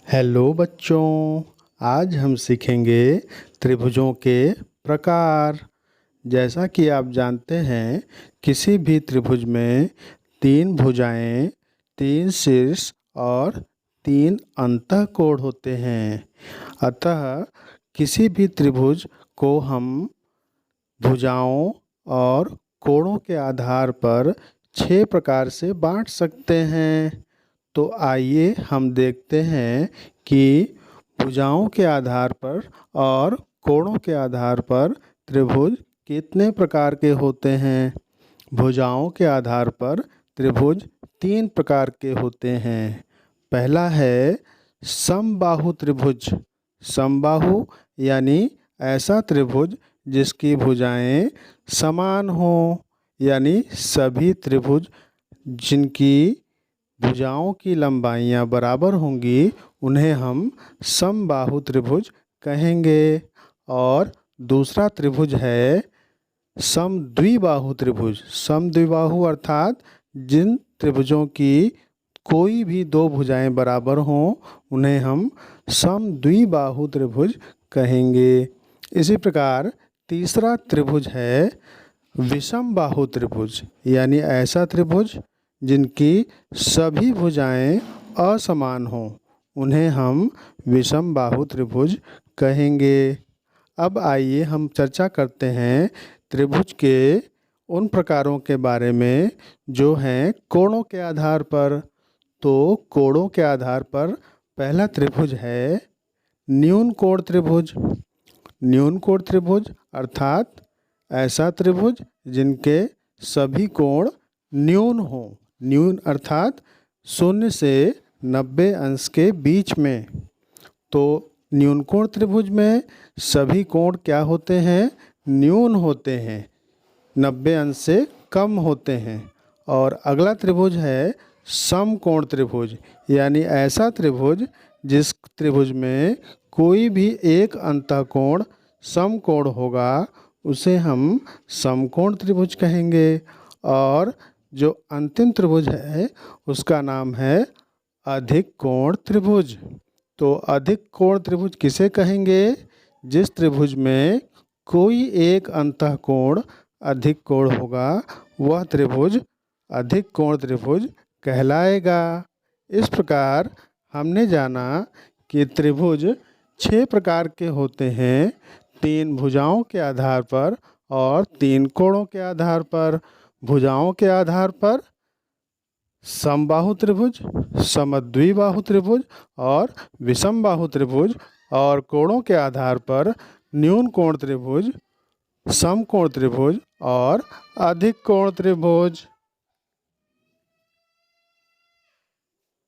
Hello बच्चों, आज हम सीखेंगे त्रिभुजों के प्रकार। जैसा कि आप जानते हैं, किसी भी त्रिभुज में 3 भुजाएं, 3 शीर्ष और 3 अंतःकोण होते हैं। अतः किसी भी त्रिभुज को हम भुजाओं और कोणों के आधार पर 6 प्रकार से बांट सकते हैं। तो आइए हम देखते हैं कि भुजाओं के आधार पर और कोणों के आधार पर त्रिभुज कितने प्रकार के होते हैं। भुजाओं के आधार पर त्रिभुज 3 प्रकार के होते हैं। पहला है समबाहु त्रिभुज। समबाहु यानी ऐसा त्रिभुज जिसकी भुजाएं समान हों, यानी सभी त्रिभुज जिनकी भुजाओं की लंबाइयाँ बराबर होंगी उन्हें हम समबाहु त्रिभुज कहेंगे। और दूसरा त्रिभुज है समद्विबाहु त्रिभुज। समद्विबाहु अर्थात जिन त्रिभुजों की कोई भी 2 भुजाएं बराबर हों उन्हें हम समद्विबाहु त्रिभुज कहेंगे। इसी प्रकार तीसरा त्रिभुज है विषमबाहु त्रिभुज, यानी ऐसा त्रिभुज जिनकी सभी भुजाएं असमान हों उन्हें हम विषमबाहु त्रिभुज कहेंगे। अब आइए हम चर्चा करते हैं त्रिभुज के उन प्रकारों के बारे में जो हैं कोणों के आधार पर। तो कोणों के आधार पर पहला त्रिभुज है न्यून कोण त्रिभुज। न्यून कोण त्रिभुज अर्थात ऐसा त्रिभुज जिनके सभी कोण न्यून हों। न्यून अर्थात 0 से 90 अंश के बीच में। तो न्यून कोण त्रिभुज में सभी कोण क्या होते हैं? न्यून होते हैं, 90 अंश से कम होते हैं। और अगला त्रिभुज है समकोण त्रिभुज, यानी ऐसा त्रिभुज जिस त्रिभुज में कोई भी एक अंतःकोण समकोण होगा उसे हम समकोण त्रिभुज कहेंगे। और जो अंतिम त्रिभुज है उसका नाम है अधिक कोण त्रिभुज। तो अधिक कोण त्रिभुज किसे कहेंगे? जिस त्रिभुज में कोई एक अंतःकोण अधिक कोण होगा वह त्रिभुज अधिक कोण त्रिभुज कहलाएगा। इस प्रकार हमने जाना कि त्रिभुज 6 प्रकार के होते हैं, 3 भुजाओं के आधार पर और 3 कोणों के आधार पर। भुजाओं के आधार पर समबाहु त्रिभुज, समद्विबाहु त्रिभुज और विषमबाहु त्रिभुज। और कोणों के आधार पर न्यून कोण त्रिभुज, समकोण त्रिभुज और अधिक कोण त्रिभुज।